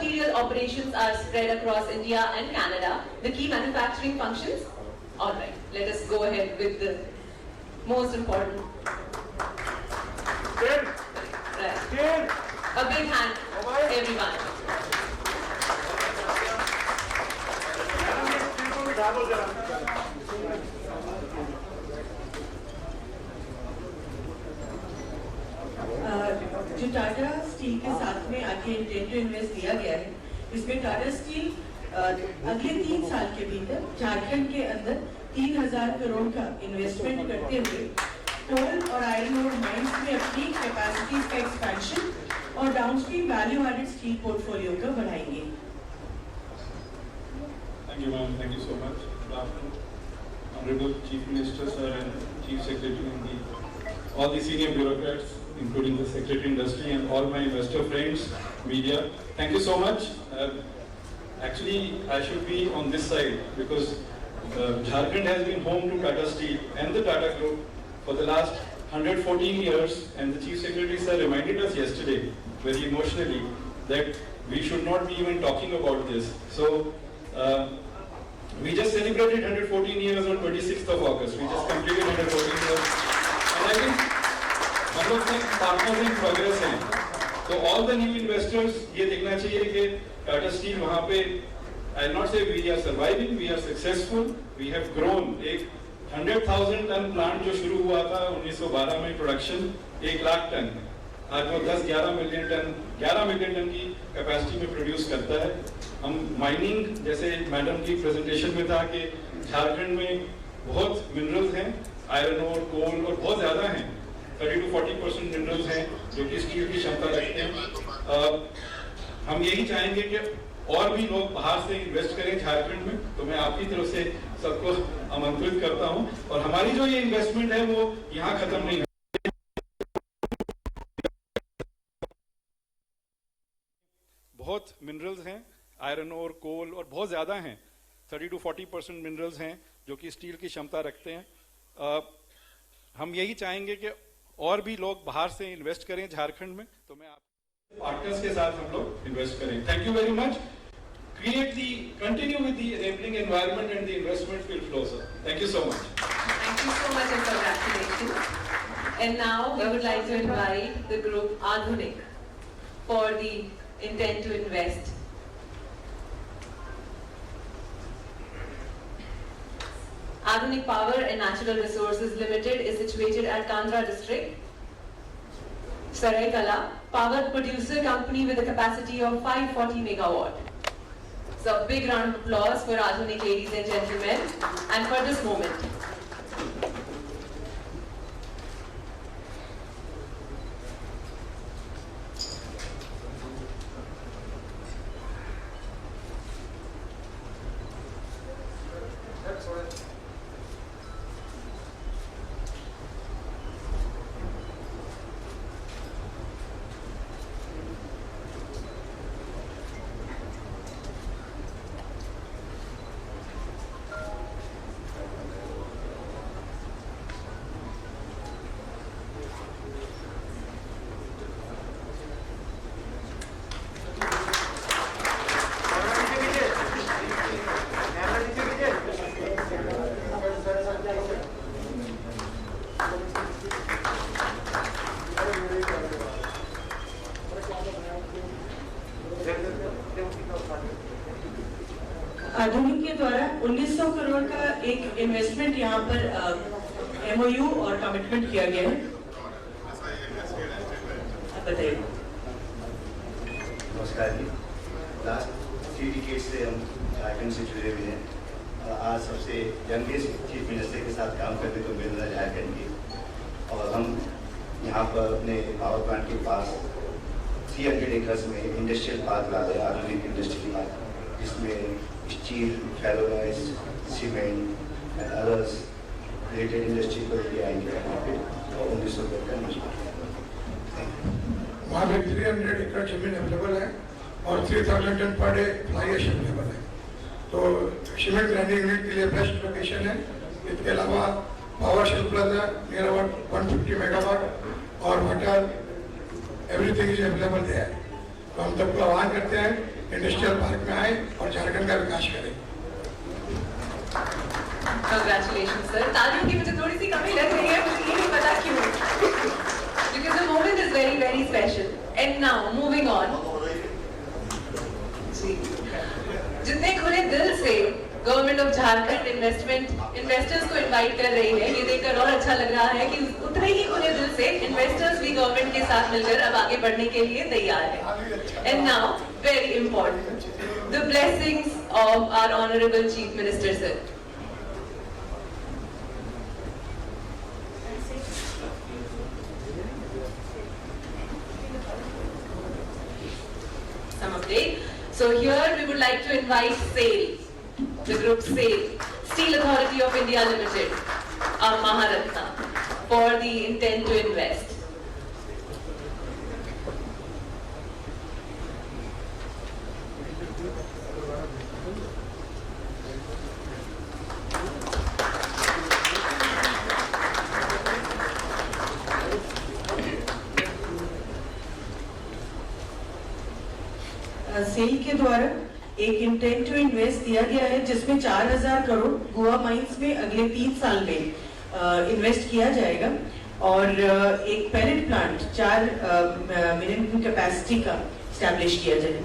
material operations are spread across India and Canada. The key manufacturing functions? Alright, let us go ahead with the most important. Right. A big hand, everyone. जो Tata steel के साथ में आके intent to invest दिया गया है, इसमें Tata steel अगले 3 साल के भीतर झारखंड के अंदर 3000 करोड़ का इन्वेस्टमेंट करते हुए कोल और आयरन ओर माइंस में अपनी कैपेसिटीज का एक्सपेंशन और downstream value added steel portfolio का बढ़ाएंगे। Thank you, ma'am. Thank you so much. Good afternoon, Honorable Chief Minister, sir, and Chief Secretary, and all the senior bureaucrats, including the Secretary Industry and all my investor friends, media. Thank you so much. Actually, I should be on this side because Jharkhand has been home to Tata Steel and the Tata Group for the last 114 years, and the Chief Secretary sir reminded us yesterday very emotionally that we should not be even talking about this. So we just celebrated 114 years on 26th of August. We just completed 114 years, and I think हम लोग partners in progress हैं, तो all the new investors ये देखना चाहिए कि Tata steel वहाँ पे, I not say we are surviving, we are successful, we have grown. एक 100,000 टन प्लांट जो शुरू हुआ था 1912 में, प्रोडक्शन 1 लाख टन, आज वो 10-11 मिलियन टन की कैपेसिटी में प्रोड्यूस करता है। हम माइनिंग, जैसे मैडम की प्रेजेंटेशन में था कि झारखंड में बहुत मिनरल्स हैं, आयरन और कोल और बहुत ज़्यादा हैं, 30 to 40% मिनरल्स हैं जो कि स्टील की क्षमता रखते हैं। हम यही चाहेंगे कि और भी लोग बाहर से इन्वेस्ट करें झारखंड में, तो मैं आपकी तरफ से सबको आमंत्रित करता हूं, और हमारी जो ये इन्वेस्टमेंट है वो यहाँ खत्म नहीं है। बहुत मिनरल्स हैं, आयरन और कोल और बहुत ज़्यादा हैं, 30 to 40% मिनरल्स हैं जो कि स्टील की क्षमता रखते हैं। हम यही चाहेंगे कि और भी लोग बाहर से इन्वेस्ट करें झारखंड में, तो मैं आप पार्टनर्स के साथ हम लोग इन्वेस्ट करें। Thank you very much. Continue with the enabling environment and the investment will flow, sir. Thank you so much. Thank you so much and congratulations. And now we would like to invite the group Adhunik for the intent to invest. Adhunik Power and Natural Resources Limited is situated at Kandra district, Saraikala, power producer company with a capacity of 540 megawatt. So a big round of applause for Adhunik, ladies and gentlemen, and for this moment. आधुनिक के द्वारा 1900 करोड़ का एक investment यहाँ पर MOU और commitment किया गया है। आप बताइए। नमस्कार जी। लास्ट 3 डिकेड से हम झारखंड से जुड़े हुए हैं। आज सबसे यंगेस्ट चीफ मिनिस्टर के साथ काम करने को मिल रहा है झारखंड की, और हम यहाँ पर अपने पावर प्लांट के पास 300 एकर्स में इंडस्ट्रियल पार्क ला रहे हैं, आधुनिक इंडस्ट्रियल पार्क, जिसमें steel, ferroalloys, cement and others related industry पर भी आएंगे यहाँ पे, और 1900 करोड़ का इन्वेस्टमेंट। वहाँ पे 300 एकड़ जमीन अवेलेबल है और 3000 ton per day fly ash available है, तो सीमेंट ग्राइंडिंग यूनिट के लिए बेस्ट लोकेशन है। इसके अलावा पावर सरप्लस है नियर अबाउट 150 मेगावाट, और वाटर एवरीथिंग इज अवेलेबल है। तो हम सबको आह्वान करते हैं इंडस्ट्रियल पार्क में आए और झारखंड का विकास करें। Congratulations, sir. तालियों की मुझे थोड़ी सी कमी लग रही है, मुझे ये नहीं पता क्यों। Because the moment is very, very special. And now, moving on. जी, जितने खुले दिल से गवर्नमेंट ऑफ झारखंड इन्वेस्टर्स को इनवाइट कर रही है, ये देखकर और अच्छा लग रहा है कि उतने ही खुले दिल से इन्वेस्टर्स भी गवर्नमेंट के साथ मिलकर अब आगे बढ़ने के लिए तैयार है। And now very important, the blessings of our honourable chief minister sir. Some update. So here we would like to invite SAIL, the group SAIL, Steel Authority of India Limited, our Maharatna, for the intent to invest. SAIL के द्वारा एक intent to invest दिया गया है जिसमें 4000 crore Goa mines में अगले 3 साल में इन्वेस्ट किया जाएगा और एक पैलेट प्लांट 4 मिलियन कैपेसिटी का स्टैब्लिश किया जाएगा।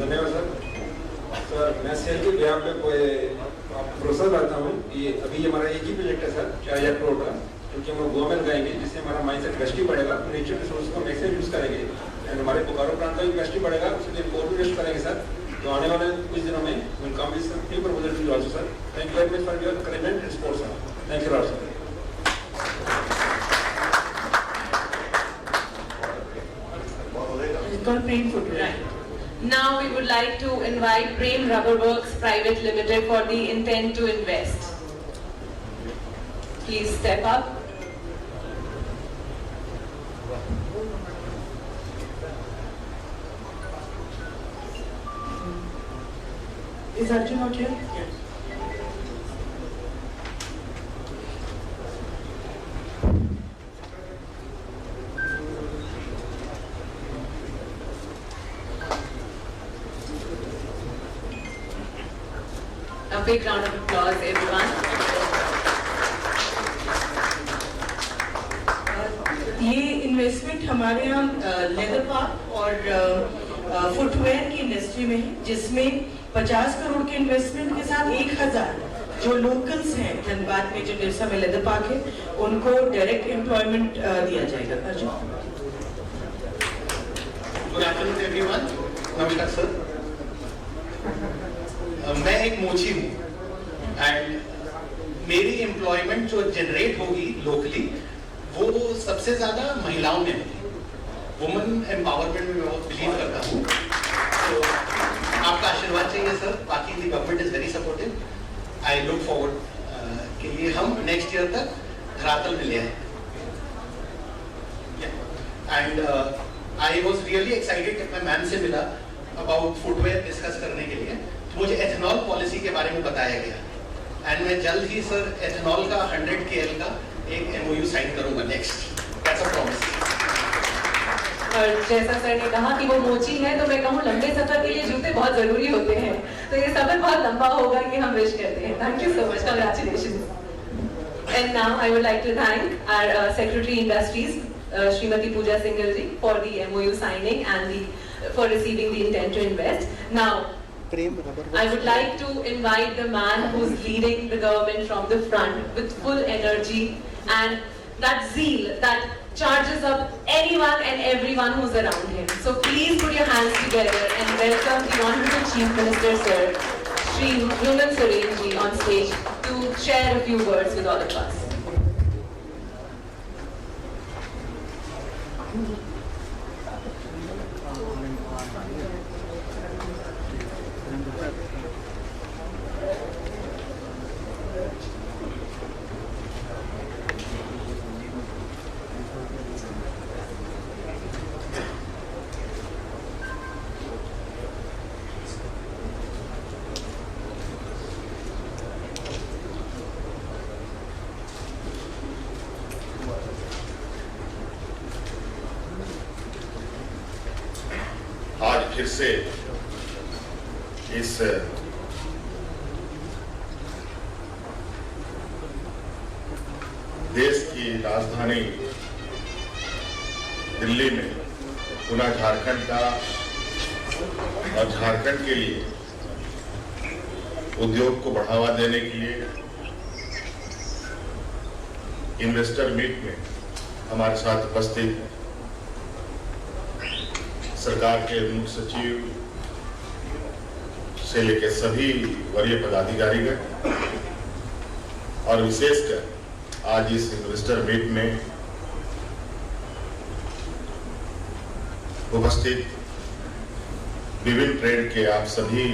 धन्यवाद सर। सर मैं सेल के बिहार पे कोई प्रोसेस करता हूँ कि अभी हमारा एक ही प्रोजेक्ट है सर 4000 करोड़ का, क्योंकि हम गोवा में लगाएंगे जिससे हमारा माइंड सेट वेस्टी बढ़ेगा, नेचर रिसोर्स को मैक्सिमम यूज करेंगे एंड हमारे बोकारो प्रांत का भी वेस्टी बढ़ेगा, उसके लिए और भी वेस्ट करेंगे सर। तो आने वाले कुछ दिनों में will come with new proposal to also sir. Thank you very much for your commitment and support sir. Thank you lot sir. Now we would like to invite Prem Rubber Works Private Limited for the intent to invest. Please step up. Is Arjun not here? Yes. A big round of applause, everyone. ये investment हमारे यहाँ leather park और footwear की industry में है, जिसमें 50 करोड़ के investment के साथ 1000 जो लोकल्स हैं धनबाद में, जो बिरसा में लेदर पार्क है, उनको डायरेक्ट एम्प्लॉयमेंट दिया जाएगा। अर्जुन। Good afternoon everyone. नमस्कार सर। मैं एक मोची हूँ एंड मेरी एम्प्लॉयमेंट जो जनरेट होगी लोकली वो सबसे ज्यादा महिलाओं में होगी। वुमेन एम्पावरमेंट में मैं बहुत बिलीव करता हूँ, तो आपका आशीर्वाद चाहिए सर। बाकी the government is very supportive. I look forward कि ये हम नेक्स्ट ईयर तक धरातल में ले आए। And I was really excited कि मैं मैम से मिला अबाउट फुटवेयर डिस्कस करने के लिए। तो मुझे एथेनॉल पॉलिसी के बारे में बताया गया एंड मैं जल्द ही सर एथेनॉल का 100 KL का एक MOU साइन करूंगा नेक्स्ट। That's a promise. और जैसा सर ने कहा कि वो मोची है, तो मैं कहूँ लंबे सफर के लिए जूते बहुत जरूरी होते हैं, तो ये सफर बहुत लंबा होगा, ये हम विश करते हैं। Thank you so much, congratulations. And now I would like to thank our secretary industries Shrimati Pooja Singhal ji for the MOU signing and for receiving the intent to invest. Now I would like to invite the man who's leading the government from the front with full energy and that zeal that charges up anyone and everyone who's around him. So please put your hands together and welcome the Honorable Chief Minister Sir, Shri Hemant Soren ji on stage to share a few words with all of us. फिर से इस देश की राजधानी दिल्ली में पुनः झारखंड का और झारखंड के लिए उद्योग को बढ़ावा देने के लिए इन्वेस्टर मीट में हमारे साथ उपस्थित सरकार के मुख्य सचिव से लेकर सभी वरीय पदाधिकारीगण और विशेषकर आज इस इन्वेस्टर मीट में उपस्थित विभिन्न ट्रेड के आप सभी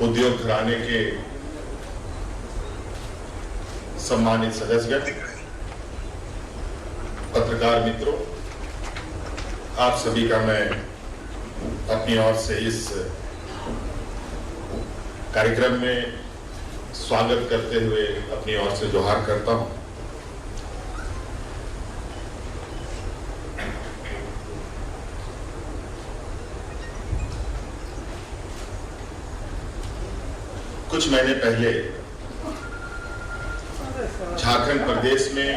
उद्योग घराने के सम्मानित सदस्यगण, पत्रकार मित्रों, आप सभी का मैं अपनी ओर से इस कार्यक्रम में स्वागत करते हुए अपनी ओर से जोहार करता हूं। कुछ महीने पहले झारखंड प्रदेश में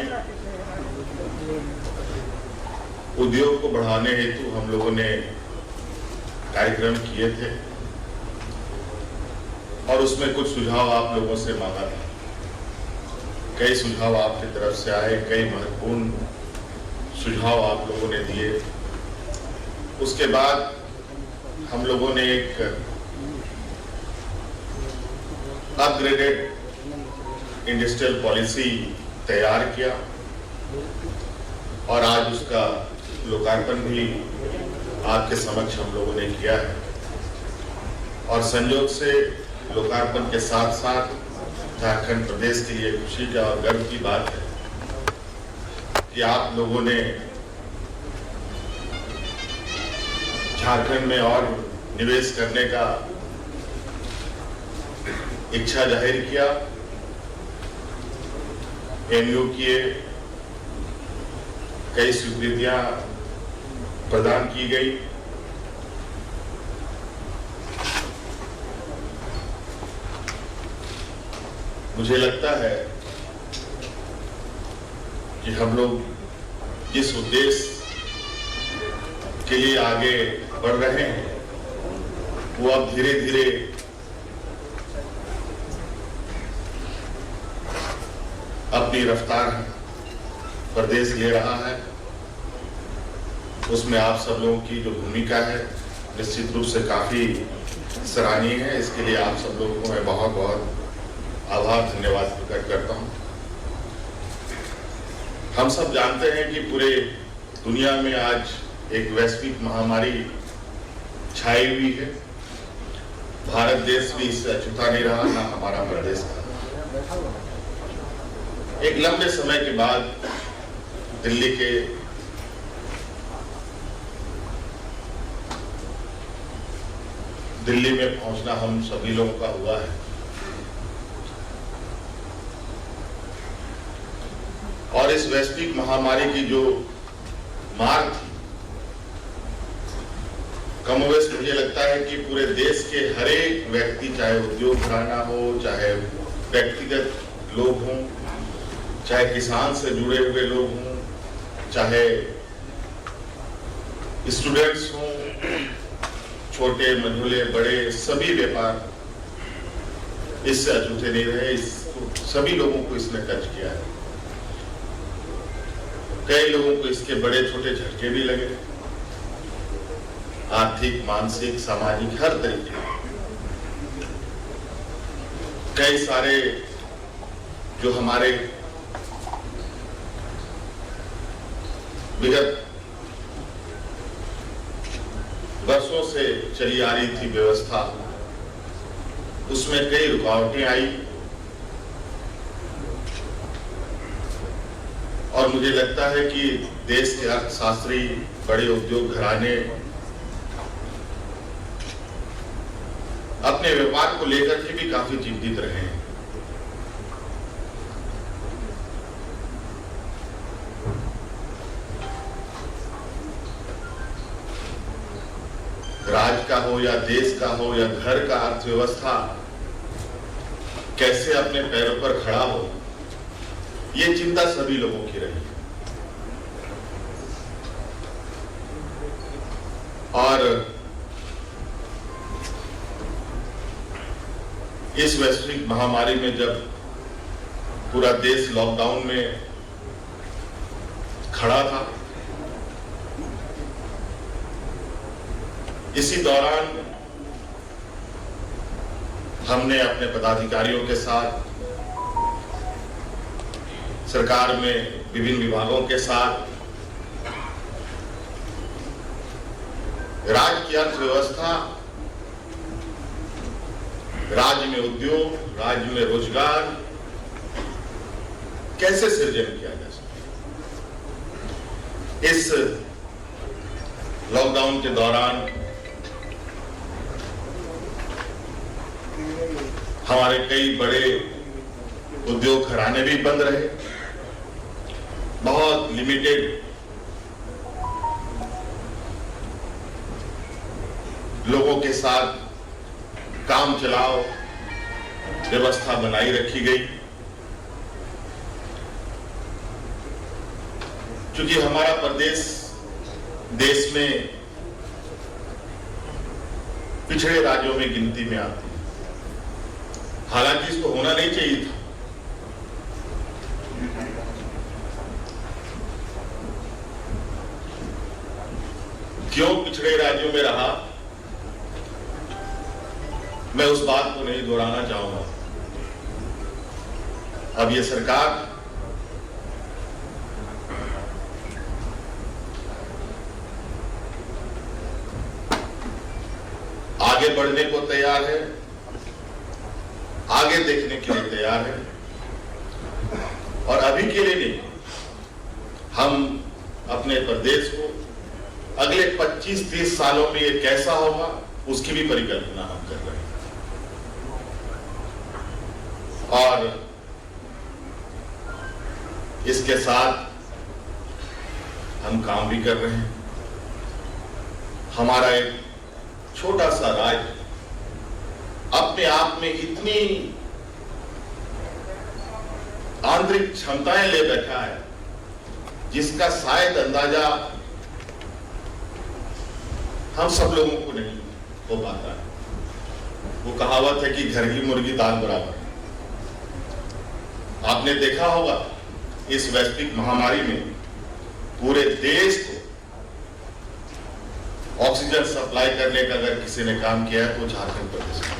उद्योग को बढ़ाने हेतु हम लोगों ने कार्यक्रम किए थे और उसमें कुछ सुझाव आप लोगों से मांगा था। कई सुझाव आपकी तरफ से आए, कई महत्वपूर्ण सुझाव आप लोगों ने दिए। उसके बाद हम लोगों ने एक अपग्रेडेड इंडस्ट्रियल पॉलिसी तैयार किया और आज उसका लोकार्पण भी आपके समक्ष हम लोगों ने किया है। और संयोग से लोकार्पण के साथ साथ झारखंड प्रदेश के लिए खुशी का और गर्व की बात है कि आप लोगों ने झारखंड में और निवेश करने का इच्छा जाहिर किया, एमयू किए, कई स्वीकृतियां प्रदान की गई। मुझे लगता है कि हम लोग जिस उद्देश्य के लिए आगे बढ़ रहे हैं वो अब धीरे धीरे अपनी रफ्तार प्रदेश ले रहा है। उसमें आप सब लोगों की जो भूमिका है निश्चित रूप से काफी सराहनीय है। इसके लिए आप सब लोगों को मैं बहुत बहुत आभार धन्यवाद प्रकट करता हूं। हम सब जानते हैं कि पूरे दुनिया में आज एक वैश्विक महामारी छाई हुई है। भारत देश भी इससे अछूता नहीं रहा, ना हमारा प्रदेश का। एक लंबे समय के बाद दिल्ली में पहुंचना हम सभी लोगों का हुआ है और इस वैश्विक महामारी की जो मार थी, कमोवेश मुझे लगता है कि पूरे देश के हर एक व्यक्ति, चाहे उद्योग घराना हो, चाहे व्यक्तिगत लोग हों, चाहे किसान से जुड़े हुए लोग हों, चाहे स्टूडेंट्स हों, छोटे मझोले बड़े सभी व्यापार इससे अछूते नहीं रहे। सभी लोगों को इसने टच किया है। कई लोगों को इसके बड़े छोटे झटके भी लगे, आर्थिक, मानसिक, सामाजिक, हर तरीके। कई सारे जो हमारे विगत वर्षों से चली आ रही थी व्यवस्था, उसमें कई रुकावटें आई और मुझे लगता है कि देश के अर्थशास्त्री, बड़े उद्योग घराने अपने व्यापार को लेकर के भी काफी चिंतित रहे हैं। राज्य का हो या देश का हो या घर का अर्थव्यवस्था कैसे अपने पैरों पर खड़ा हो, ये चिंता सभी लोगों की रही। और इस वैश्विक महामारी में जब पूरा देश लॉकडाउन में खड़ा था, इसी दौरान हमने अपने पदाधिकारियों के साथ, सरकार में विभिन्न विभागों के साथ राज्य की अर्थव्यवस्था, राज्य में उद्योग, राज्य में रोजगार कैसे सृजन किया जा सकता। इस लॉकडाउन के दौरान हमारे कई बड़े उद्योग घराने भी बंद रहे, बहुत लिमिटेड लोगों के साथ काम चलाओ व्यवस्था बनाई रखी गई। क्योंकि हमारा प्रदेश देश में पिछड़े राज्यों में गिनती में आती है, हालांकि इसको होना नहीं चाहिए था। क्यों पिछड़े राज्यों में रहा, मैं उस बात को नहीं दोहराना चाहूंगा। अब ये सरकार आगे बढ़ने को तैयार है, आगे देखने के लिए तैयार है, और अभी के लिए नहीं, हम अपने प्रदेश को अगले 25-30 सालों में ये कैसा होगा उसकी भी परिकल्पना हम कर रहे हैं। और इसके साथ हम काम भी कर रहे हैं। हमारा एक छोटा सा राज्य अपने आप में इतनी आंतरिक क्षमताएं ले बैठा है जिसका शायद अंदाजा हम सब लोगों को नहीं हो पाता है। वो कहावत है कि घर की मुर्गी दाल बराबर। आपने देखा होगा इस वैश्विक महामारी में पूरे देश को ऑक्सीजन सप्लाई करने का अगर किसी ने काम किया है तो झारखंड प्रदेश में।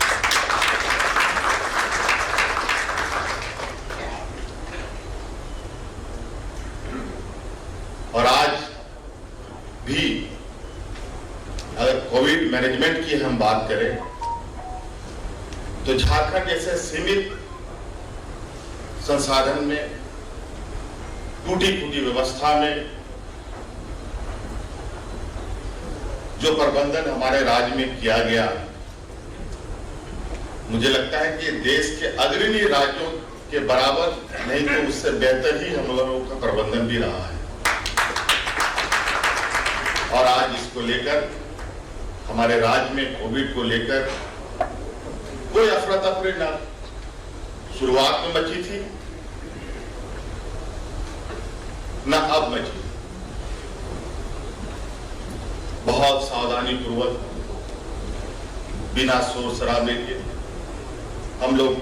और आज भी अगर कोविड मैनेजमेंट की हम बात करें तो झारखंड जैसे सीमित संसाधन में, टूटी फूटी व्यवस्था में जो प्रबंधन हमारे राज्य में किया गया, मुझे लगता है कि देश के अग्रणी राज्यों के बराबर नहीं तो उससे बेहतर ही हम लोगों का प्रबंधन भी रहा है। और आज इसको लेकर हमारे राज्य में कोविड को लेकर कोई अफरा तफरी ना शुरुआत में मची थी ना अब मची। बहुत सावधानी पूर्वक बिना शोर शराबे के हम लोग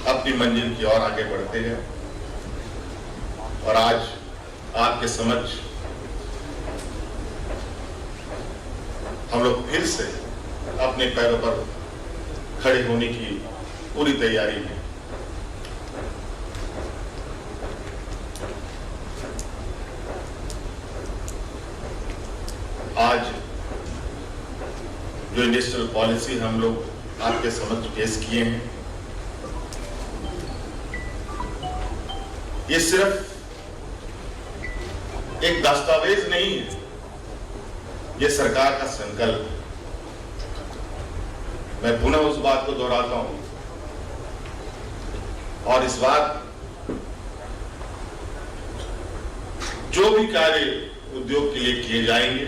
अपनी मंजिल की ओर आगे बढ़ते हैं। और आज आपके समक्ष हम लोग फिर से अपने पैरों पर खड़े होने की पूरी तैयारी में। आज जो इंडस्ट्रियल पॉलिसी हम लोग आपके समक्ष पेश किए हैं, ये सिर्फ एक दस्तावेज नहीं है, ये सरकार का संकल्प। मैं पुनः उस बात को दोहराता हूं और इस बात, जो भी कार्य उद्योग के लिए किए जाएंगे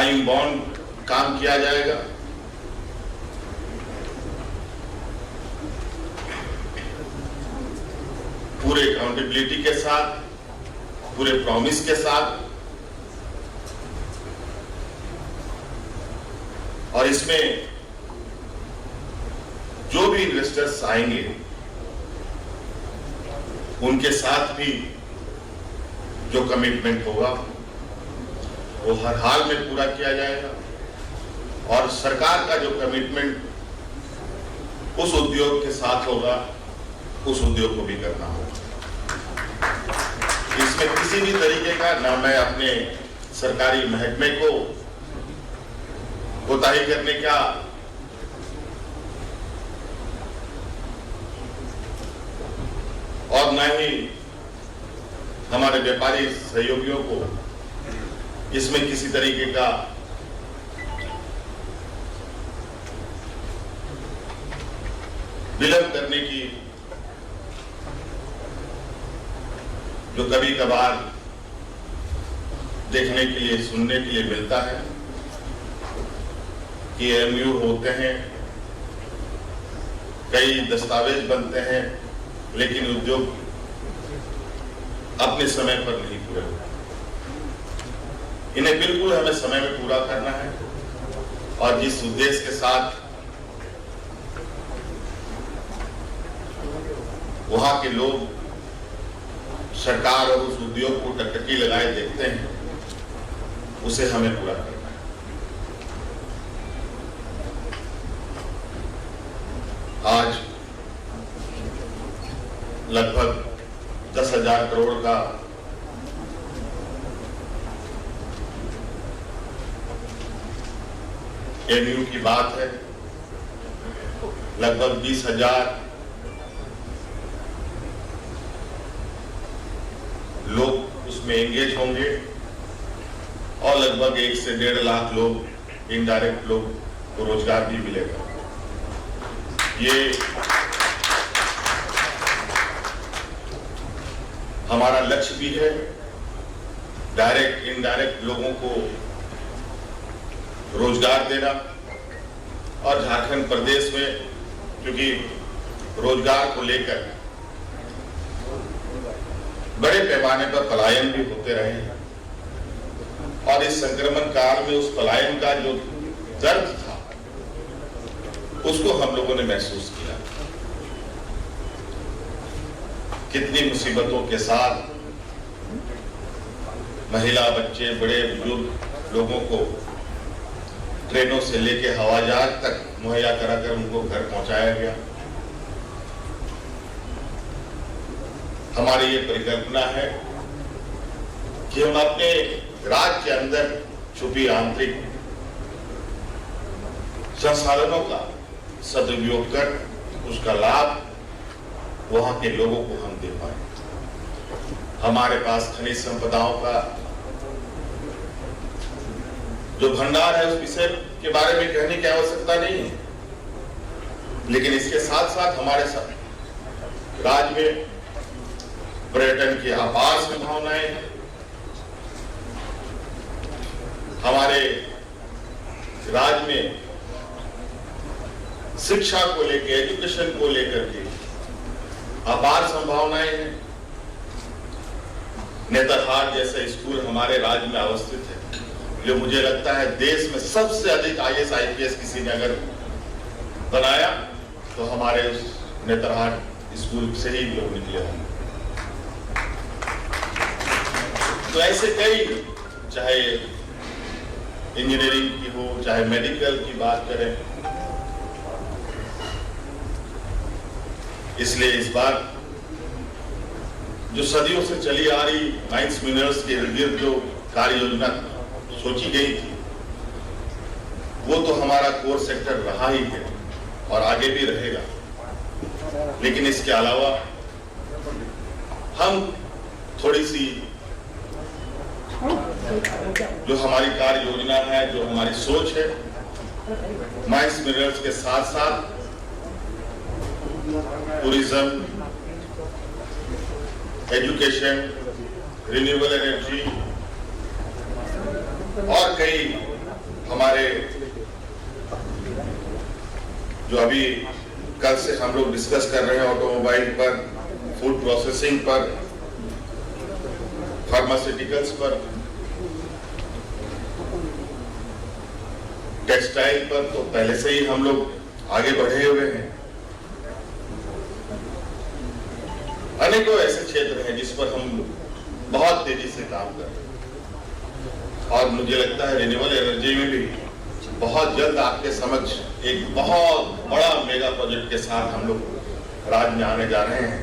टाइम बाउंड काम किया जाएगा। पूरे अकाउंटेबिलिटी के साथ, पूरे प्रॉमिस के साथ, और इसमें जो भी इन्वेस्टर्स आएंगे उनके साथ भी जो कमिटमेंट होगा वो हर हाल में पूरा किया जाएगा, और सरकार का जो कमिटमेंट उस उद्योग के साथ होगा उस उद्योग को भी करना होगा। इसमें किसी भी तरीके का ना मैं अपने सरकारी महकमे को कोताही करने का और न ही हमारे व्यापारी सहयोगियों को इसमें किसी तरीके का विलंब करने की जो कभी कभार देखने के लिए, सुनने के लिए मिलता है कि एमयू होते हैं, कई दस्तावेज बनते हैं, लेकिन उद्योग अपने समय पर नहीं पूरे होते। इन्हें बिल्कुल हमें समय में पूरा करना है, और जिस उद्देश्य के साथ वहां के लोग सरकार और उस उद्योग को टकटकी लगाए देखते हैं, उसे हमें पूरा करना है। आज लगभग 10,000 करोड़ का एमयू की बात है। लगभग 20,000 लोग उसमें एंगेज होंगे, और लगभग 1 से 1.5 लाख लोग, इनडायरेक्ट लोग को रोजगार भी मिलेगा। ये हमारा लक्ष्य भी है, डायरेक्ट इनडायरेक्ट लोगों को रोजगार देना। और झारखंड प्रदेश में क्योंकि रोजगार को लेकर बड़े पैमाने पर पलायन भी होते रहे हैं, और इस संक्रमण काल में उस पलायन का जो दर्द था उसको हम लोगों ने महसूस किया। कितनी मुसीबतों के साथ महिला, बच्चे, बड़े बुजुर्ग लोगों को ट्रेनों से लेकर हवाई जहाज तक मुहैया कराकर उनको घर पहुंचाया गया। हमारी ये परिकल्पना है कि हम अपने राज्य के अंदर छुपी आंतरिक संसाधनों का सदुपयोग कर उसका लाभ वहां के लोगों को हम दे पाए। हमारे पास खनिज संपदाओं का जो भंडार है, उस विषय के बारे में कहने की आवश्यकता नहीं है, लेकिन इसके साथ साथ हमारे साथ राज्य में पर्यटन की अपार संभावनाएं हैं। हमारे राज्य में शिक्षा को लेकर, एजुकेशन को लेकर के अपार संभावनाएं हैं। नेतरहाट जैसा स्कूल हमारे राज्य में अवस्थित है, जो मुझे लगता है देश में सबसे अधिक IAS IPS किसी ने अगर बनाया तो हमारे उस नेतरहाट स्कूल से ही लोग निकले होंगे। तो ऐसे कई, चाहे इंजीनियरिंग की हो, चाहे मेडिकल की बात करें, इसलिए इस बार जो सदियों से चली आ रही माइंस मिनरल्स के इर्द-गिर्द जो कार्य योजना सोची गई थी, वो तो हमारा कोर सेक्टर रहा ही है और आगे भी रहेगा। लेकिन इसके अलावा हम थोड़ी सी जो हमारी कार्य योजना है, जो हमारी सोच है, माइंस मिनरल्स के साथ साथ टूरिज्म, एजुकेशन, रिन्यूएबल एनर्जी और कई हमारे जो अभी कल से हम लोग डिस्कस कर रहे हैं ऑटोमोबाइल पर, फूड प्रोसेसिंग पर, फार्मास्यूटिकल्स पर, टेक्सटाइल पर, तो पहले से ही हम लोग आगे बढ़े हुए हैं। अनेकों ऐसे क्षेत्र हैं जिस पर हम बहुत तेजी से काम कर रहे हैं और मुझे लगता है रिन्यूएबल एनर्जी में भी बहुत जल्द आपके समक्ष एक बहुत बड़ा मेगा प्रोजेक्ट के साथ हम लोग राज्य में आने जा रहे हैं।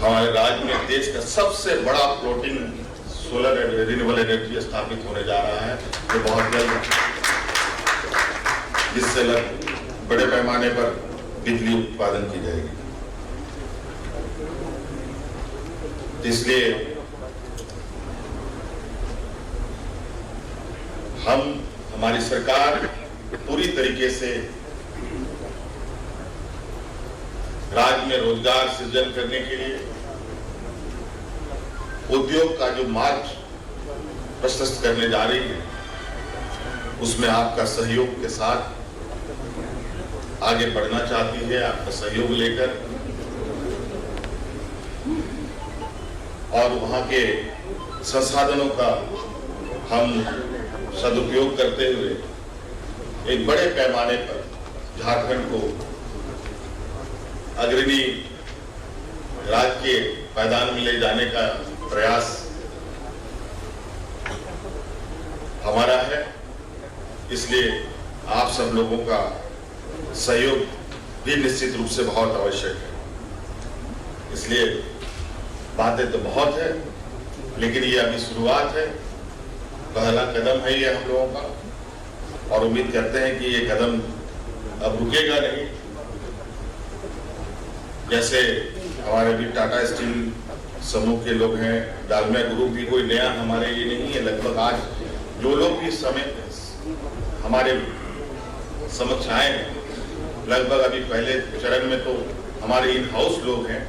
हमारे राज्य में देश का सबसे बड़ा फ्लोटिंग सोलर रिन्यूएबल एनर्जी स्थापित होने जा रहा है, जो बहुत जल्द, जिससे बड़े पैमाने पर बिजली उत्पादन की जाएगी। इसलिए हमारी सरकार पूरी तरीके से राज्य में रोजगार सृजन करने के लिए उद्योग का जो मार्ग प्रशस्त करने जा रही है, उसमें आपका सहयोग के साथ आगे बढ़ना चाहती है, आपका सहयोग लेकर और वहां के संसाधनों का हम सदुपयोग करते हुए एक बड़े पैमाने पर झारखंड को अग्रणी राज्य के पायदान में ले जाने का प्रयास हमारा है। इसलिए आप सब लोगों का सहयोग भी निश्चित रूप से बहुत आवश्यक है। इसलिए बातें तो बहुत है, लेकिन ये अभी शुरुआत है, पहला कदम है ये हम लोगों का, और उम्मीद करते हैं कि ये कदम अब रुकेगा नहीं। जैसे हमारे भी टाटा स्टील समूह के लोग हैं, डालमिया ग्रुप भी कोई नया हमारे लिए नहीं है। लगभग आज जो लोग भी समय हमारे समक्ष आए हैं, लगभग अभी पहले चरण में तो हमारे इन हाउस लोग हैं,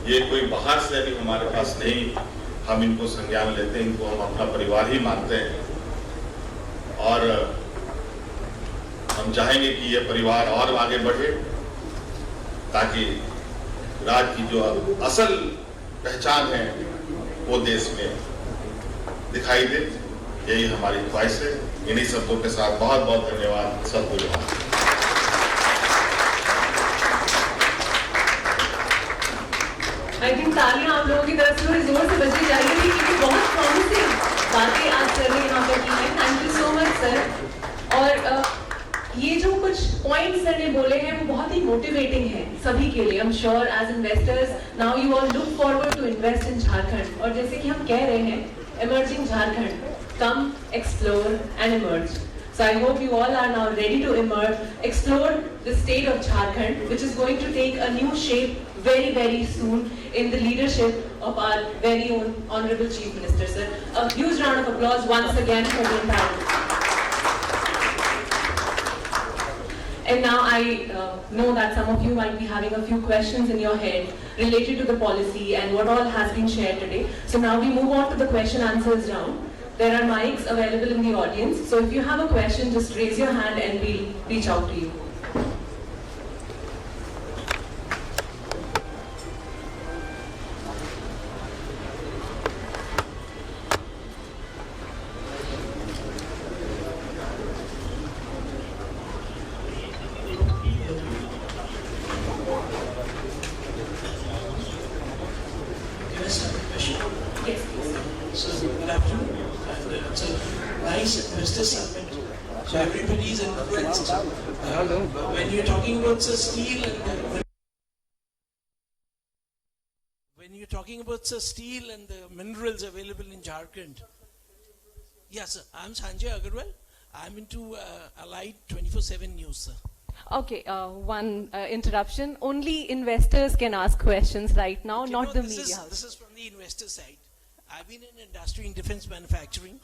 ये कोई बाहर से अभी हमारे पास नहीं, हम इनको संज्ञान लेते हैं, इनको हम अपना परिवार ही मानते हैं और हम चाहेंगे कि ये परिवार और आगे बढ़े ताकि राज्य की जो असल पहचान है वो देश में दिखाई दे। यही हमारी ख्वाहिश है। इन्हीं शब्दों के साथ बहुत बहुत धन्यवाद सबको। आई थिंक तालियां आप लोगों की तरफ से बड़ी जोर से बजनी चाहिए थी, क्योंकि बहुत प्रॉमिसिंग बातें आज सर ने यहाँ पे की हैं। Thank you so much sir. और ये जो कुछ पॉइंट्स सर ने बोले हैं वो बहुत ही मोटिवेटिंग है सभी के लिए। I am sure as investors now you all look forward to invest in Jharkhand. और जैसे कि हम कह रहे हैं, emerging Jharkhand, come explore and emerge. So I hope you all are now ready to emerge, explore the state of Jharkhand, which is going to take a new shape very, very soon in the leadership of our very own Honorable Chief Minister, sir. A huge round of applause once again for the entire. And now I know that some of you might be having a few questions in your head related to the policy and what all has been shared today. So now we move on to the question answers round. There are mics available in the audience. So if you have a question, just raise your hand and we'll reach out to you. So everybody is influenced. When you're talking about steel and the minerals available in Jharkhand. Yes, sir. I'm Sanjay Agarwal. I'm into Allied 24/7 News, sir. Okay, one interruption. Only investors can ask questions right now, not the media house. This is from the investor side. I've been in industry in defense manufacturing.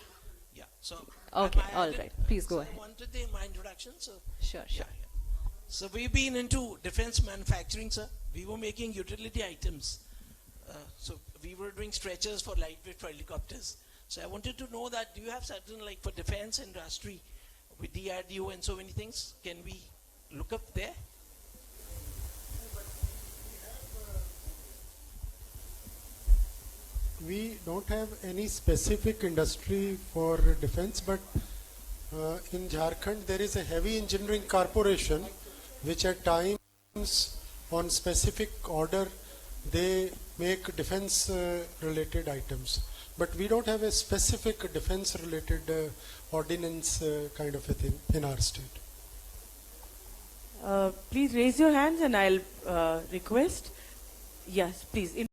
Yeah, so. Okay, all right. Please go ahead. I wanted my introduction, so. Sure. Yeah. So we've been into defense manufacturing, sir. We were making utility items. So we were doing stretchers for lightweight for helicopters. So I wanted to know that, do you have certain, like for defense industry, with DRDO and so many things. Can we look up there? We don't have any specific industry for defense, but in Jharkhand there is a heavy engineering corporation which at times on specific order they make defense related items. But we don't have a specific defense related ordinance kind of a thing in our state. Please raise your hands and I'll request. Yes, please.